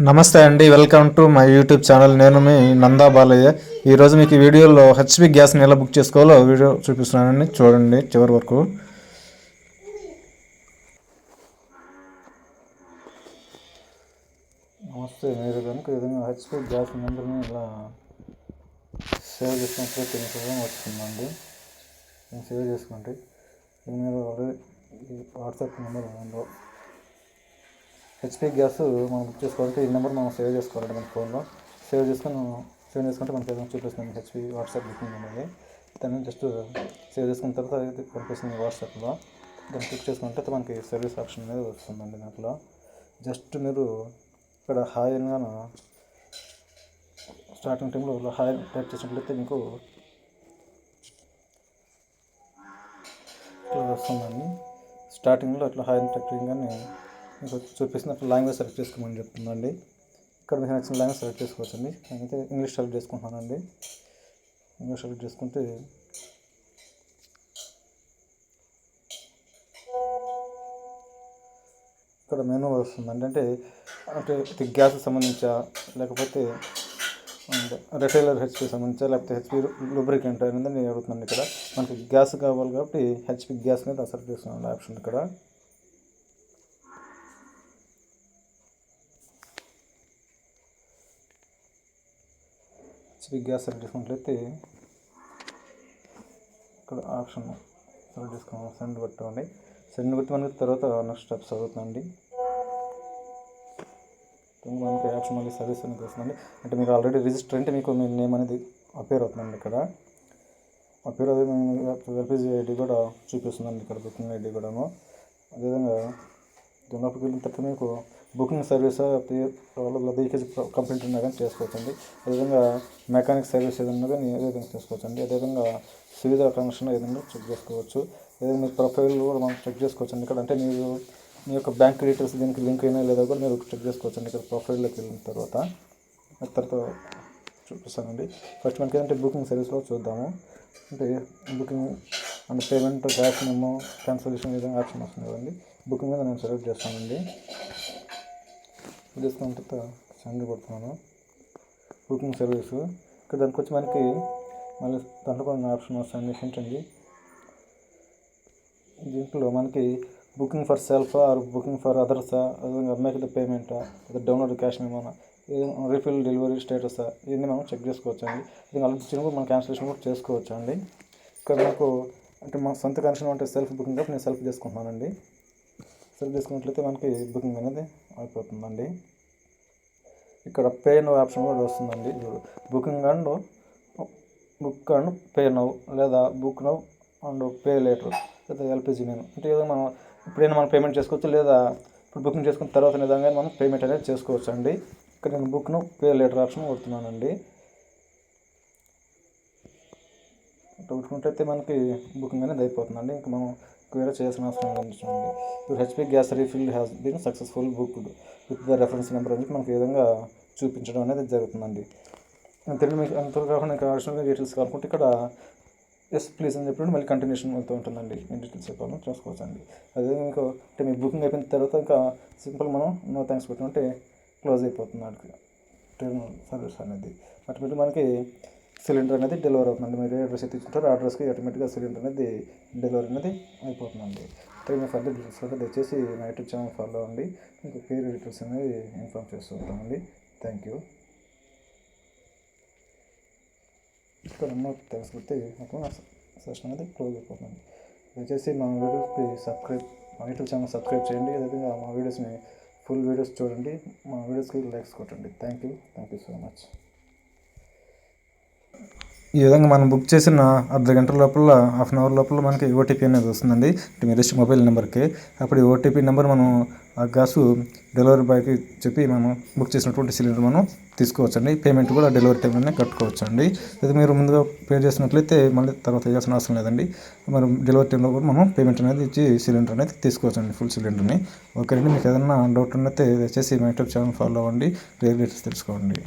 నమస్తే అండి, welcome to my YouTube channel. నేను మీ నందా బాలయ్య. ఈరోజు మీకు ఈ వీడియోలో హెచ్పి గ్యాస్ని ఎలా బుక్ చేసుకోవాలో వీడియో చూపిస్తున్నానండి, చూడండి చివరి వరకు. నమస్తే. మీరు కనుక విధంగా హెచ్పి గ్యాస్ నెంబర్ని ఇలా సేవ్ చేసుకున్నట్లయితే మీకు వస్తుందండి. నేను సేవ్ చేసుకుంటే ఇది మీరు వాట్సాప్ నెంబర్ ఉందో హెచ్పి గ్యాస్ మనం బుక్ చేసుకోవాలంటే ఈ నెంబర్ మనం సేవ్ చేసుకోవాలండి. మన ఫోన్లో సేవ్ చేసుకుంటే మనకి ఏదైనా చూపిస్తుంది హెచ్పి వాట్సాప్ బుకింగ్ అనేది. దాన్ని జస్ట్ సేవ్ చేసుకున్న తర్వాత అది కనిపిస్తుంది వాట్సాప్లో. దాన్ని క్లిక్ చేసుకుంటే మనకి సర్వీస్ ఆప్షన్ అనేది వస్తుందండి. దాంట్లో జస్ట్ మీరు ఇక్కడ హాయ్ అని స్టార్టింగ్ టైంలో హాయ్ టైప్ చేసినట్లయితే మీకు ఇట్లా వస్తుందండి. స్టార్టింగ్లో అట్లా హాయ్ అని టైప్ చేయగానే మీకు చూపిస్తున్నట్టు లాంగ్వేజ్ సెలెక్ట్ చేసుకోమని చెప్తుందండి. ఇక్కడ మీకు నచ్చిన లాంగ్వేజ్ సెలెక్ట్ చేసుకోవచ్చండి. నేనైతే ఇంగ్లీష్ సెలెక్ట్ చేసుకుంటున్నానండి. ఇంగ్లీష్ సెలెక్ట్ చేసుకుంటే ఇక్కడ మెనూ వస్తుందండి. అంటే గ్యాస్కి సంబంధించా, లేకపోతే రిటైలర్ హెచ్పి సంబంధించా, లేకపోతే హెచ్పి లూబ్రికెంట్ అనేది నేను అడుగుతున్నాను. ఇక్కడ మనకి గ్యాస్ కావాలి కాబట్టి హెచ్పి గ్యాస్ మీద సెలెక్ట్ చేస్తున్నాను ఆప్షన్. ఇక్కడ హెచ్పి గ్యాస్ సెలెక్ట్ చేసుకున్నట్లయితే ఇక్కడ ఆప్షన్ సెలెక్ట్ చేసుకోవాలి. సెండ్ పెట్టండి. సెండ్ పెట్టి మనకి తర్వాత నెక్స్ట్ స్టెప్స్ అవుతుందండి. మనకి ఆప్షన్ మళ్ళీ సర్వీస్ అనేది వస్తుందండి. అంటే మీరు ఆల్రెడీ రిజిస్టర్ అంటే మీకు మీ నేమ్ అనేది అపేర్ అవుతుందండి. ఇక్కడ అపేర్ అది ఎల్పిజి ఐడి కూడా చూపిస్తుందండి. ఇక్కడ బుకింగ్ ఐడి కూడాను. అదేవిధంగా దానిలోకి వెళ్ళిన తర్వాత మీకు బుకింగ్ సర్వీస్ లీకేజ్ కంప్లైంట్ ఉన్నా కానీ చేసుకోవచ్చండి. అదేవిధంగా మెకానిక్ సర్వీస్ ఏదన్నా కానీ ఏదైనా చేసుకోవచ్చండి. అదేవిధంగా సువిధా కనెక్షన్ ఏదైనా చెక్ చేసుకోవచ్చు. ఏదైనా మీ ప్రొఫైల్ కూడా మనం చెక్ చేసుకోవచ్చండి. ఇక్కడ అంటే మీరు మీ యొక్క బ్యాంక్ డీటెయిల్స్ దీనికి లింక్ అయినా లేదా కూడా మీరు చెక్ చేసుకోవచ్చండి. ఇక్కడ ప్రొఫైల్లోకి వెళ్ళిన తర్వాత చూపిస్తానండి. ఫస్ట్ మనకి ఏంటంటే బుకింగ్ సర్వీస్లో చూద్దాము. అంటే booking and payment, gas memo, cancellation విధంగా ఆప్షన్ వస్తుంది కదండి. బుకింగ్ మీద నేను సెలెక్ట్ చేస్తానండి. చేసుకున్న తర్వాత సెండ్ కొడుతున్నాను. బుకింగ్ సర్వీసు ఇక్కడ దానికి వచ్చి మనకి మళ్ళీ దాంట్లో కొన్ని ఆప్షన్ వస్తాయండి. ఏంటండి దీంట్లో మనకి booking for self or booking for అదర్సా, అదేవిధంగా మేక్ ద పేమెంట్, అది డౌన్లోడ్ క్యాష్ ఏమైనా, రీఫిల్ డెలివరీ స్టేటస్, ఇవన్నీ మనం చెక్ చేసుకోవచ్చు అండి. ఇది ఆలోచించిన కూడా మనం క్యాన్సిలేషన్ కూడా చేసుకోవచ్చు అండి. ఇక్కడ నాకు అంటే మా సొంత కనెక్షన్ అంటే సెల్ఫ్ బుకింగ్ కాబట్టి నేను సెల్ఫ్ చేసుకుంటున్నానండి. సెల్ఫ్ చేసుకున్నట్లయితే మనకి బుకింగ్ అనేది అయిపోతుందండి. ఇక్కడ పే నౌ ఆప్షన్ కూడా వస్తుందండి. బుక్ అండ్ పే నౌ, లేదా book now and pay later, లేదా ఎల్పిజి నేను అంటే ఏదో మనం ఇప్పుడైనా మనం పేమెంట్ చేసుకోవచ్చు, లేదా ఇప్పుడు బుకింగ్ చేసుకున్న తర్వాత నిజంగా మనం పేమెంట్ అనేది చేసుకోవచ్చు అండి. ఇక్కడ నేను book now pay later option కొడుతున్నానండి. కొట్టుకుంటే మనకి బుకింగ్ అనేది అయిపోతుందండి. ఇంకా మనం వేరే చేయాల్సిన అవసరం లేదండి. ఇప్పుడు HP gas refill has been successful booked with the reference number అని చెప్పి మనకి ఈ విధంగా చూపించడం అనేది జరుగుతుందండి. తెలుగు మీకు అంత కాకుండా ఇంకా అడిషనల్గా డీటెయిల్స్ కావాలనుకుంటే ఇక్కడ ఎస్ ప్లీజ్ అని చెప్పినప్పుడు మళ్ళీ కంటిన్యూషన్ అవుతూ ఉంటుందండి. నేను డీటెయిల్స్ చెప్పాలని చూసుకోవచ్చు అండి. అదే మీకు అంటే మీ బుకింగ్ అయిపోయిన తర్వాత ఇంకా సింపుల్ మనం నో థ్యాంక్స్ పెట్టినంటే క్లోజ్ అయిపోతుంది వాడికి టెర్మినల్ సర్వీస్ అనేది. ఆటోమేటిక్ మనకి సిలిండర్ అనేది డెలివరీ అవుతుందండి. మీరు ఏ అడ్రస్ అయితే ఇచ్చుంటారో ఆ అడ్రస్కి ఆటోమేటిక్గా సిలిండర్ అనేది డెలివరీ అనేది అయిపోతుందండి. మీ ఫర్దర్ డీటెయిల్స్ కూడా దయచేసి నా యూట్యూబ్ ఛానల్ ఫాలో అవ్వండి. మీకు పేరు డీటెయిల్స్ అనేది ఇన్ఫార్మ్ చేస్తూ ఉంటామండి. Thank you. ఇక్కడ నో థ్యాంక్స్ పెడితే నాకు సెషన్ అనేది క్లోజ్ అయిపోతుంది. దయచేసి మా యూట్యూబ్ ఛానల్ సబ్స్క్రైబ్ చేయండి. అదేవిధంగా మా వీడియోస్ని ఫుల్ వీడియోస్ చూడండి. మా వీడియోస్కి లైక్స్ కొట్టండి. Thank you so much. ఈ విధంగా మనం బుక్ చేసిన అర్ధ గంట లోపల, హాఫ్ అన్ అవర్ లోపల మనకి ఓటీపీ అనేది వస్తుందండి. మీ రిజిస్టర్ మొబైల్ నెంబర్కి. అప్పుడు ఈ ఓటీపీ నెంబర్ మనం ఆ గ్యాసు డెలివరీ బాయ్కి చెప్పి మనం బుక్ చేసినటువంటి సిలిండర్ మనం తీసుకోవచ్చండి. పేమెంట్ కూడా డెలివరీ టైంలోనే కట్టుకోవచ్చండి. ఇది మీరు ముందుగా పే చేసినట్లయితే మళ్ళీ తర్వాత వేయాల్సిన అవసరం లేదండి. మనం డెలివరీ టైంలో కూడా మనం పేమెంట్ అనేది ఇచ్చి సిలిండర్ అనేది తీసుకోవచ్చండి, ఫుల్ సిలిండర్ని. ఓకే అండి. మీకు ఏదైనా డౌట్ ఉన్నట్లయితే దయచేసి మా యూట్యూబ్ ఛానల్ ఫాలో అవ్వండి. డీటెయిల్స్ తెలుసుకోండి.